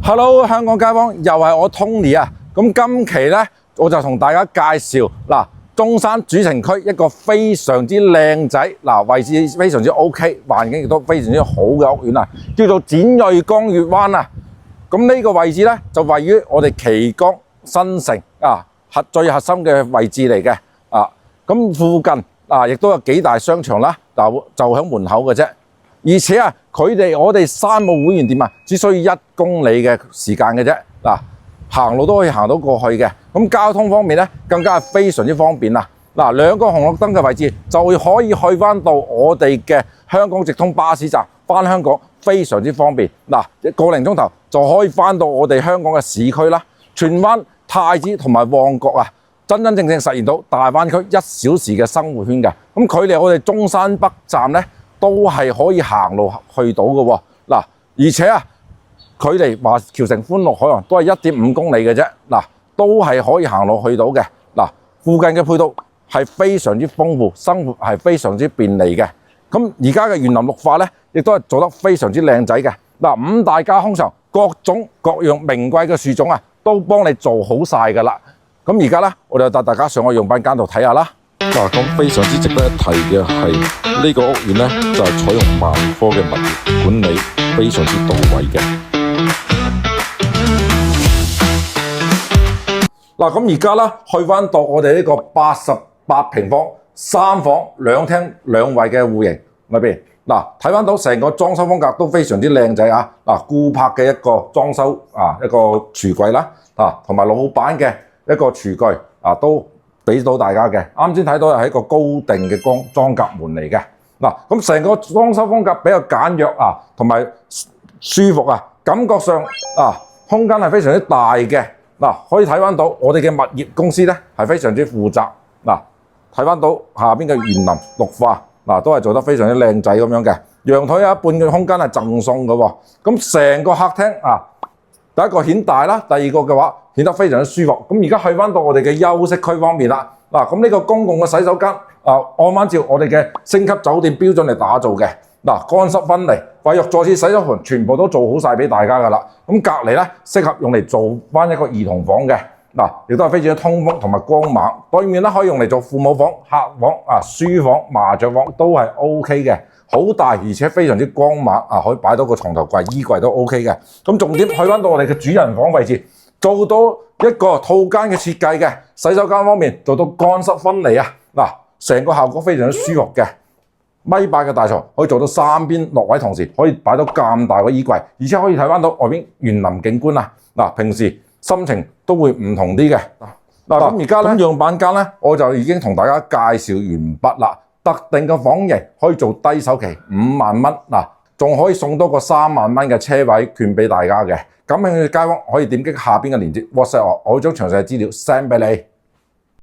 Hello， 香港街坊，又係我 Tony 啊！咁今期呢，我就同大家介紹中山主城區一個非常之靚仔位置非常之 OK， 環境亦都非常之好嘅屋苑啊，叫做展瑞江悅灣啊！咁呢個位置呢，就位於我哋旗崗新城最核心嘅位置嚟嘅啊！咁附近亦都有幾大商場啦，就喺門口嘅啫。而且我哋山姆會員店只需要1公里嘅時間嘅啫，行路都可以行到過去嘅。咁交通方面咧，更加係非常之方便啦。2個紅綠燈嘅位置就可以去翻到我哋嘅香港直通巴士站，翻香港非常之方便。1個零鐘頭就可以翻到我哋香港嘅市區啦。荃灣、太子同埋旺角真真正正實現到大灣區1小時嘅生活圈嘅。咁距離我哋中山北站咧，都係可以行路去到嘅喎，而且距離華僑城歡樂海岸都係1.5公里嘅啫，都係可以行路去到嘅，附近嘅配套係非常之豐富，生活係非常之便利嘅。咁而家嘅園林綠化咧，亦都係做得非常之靚仔嘅。5大家空場，各種各樣名貴嘅樹種都幫你做好晒㗎啦。咁而家咧，我哋就帶大家上去用品間度睇下啦。咁非常之值得一提嘅係呢個屋苑呢，就係採用萬科嘅物業管理，非常之到位嘅。咁而家呢，去翻到我哋呢個88平方3房2廳2衛嘅戶型裏邊，睇翻到成個裝修風格都非常之靚仔啊！顧柏嘅一個裝修一個櫥櫃啦，同埋老闆嘅一個廚具都俾到大家嘅。啱先睇到係一個高定嘅裝甲門嚟嘅。咁成個裝修風格比較簡約同埋舒服感覺上空間係非常之大嘅。可以睇翻到我哋嘅物業公司咧係非常之負責。睇翻到下邊嘅園林綠化都係做得非常之靚仔咁樣嘅。陽台有一半嘅空間係贈送嘅喎。咁成個客廳第一個顯大啦，第二個嘅話顯得非常之舒服。咁而家去翻到我哋嘅休息區方面啦。咁呢個公共嘅洗手間按翻照我哋嘅星級酒店標準嚟打造嘅。乾濕分離、衛浴坐廁、洗手盆全部都做好晒俾大家噶啦。咁隔離咧適合用嚟做翻一個兒童房嘅。亦都係非常之通風同埋光猛。對面咧可以用嚟做父母房、客房、書房、麻雀房都係 OK 嘅。好大而且非常之光猛可以擺到個床頭櫃、衣櫃都 OK 嘅。咁重點去翻到我哋嘅主人房位置，做到一個套間嘅設計嘅。洗手間方面做到乾濕分離成個效果非常之舒服嘅。1.8米嘅大床可以做到3邊落位，同時可以擺到咁大個衣櫃，而且可以睇翻到外邊園林景觀平時心情都會唔同啲嘅。咁而家咧樣板間咧，我就已經同大家介紹完畢啦。特定嘅房型可以做低首期5萬蚊，仲可以送多個3萬蚊嘅車位券俾大家嘅。感興趣嘅街坊可以點擊下邊嘅鏈接 WhatsApp我會將詳細嘅資料 send 俾你。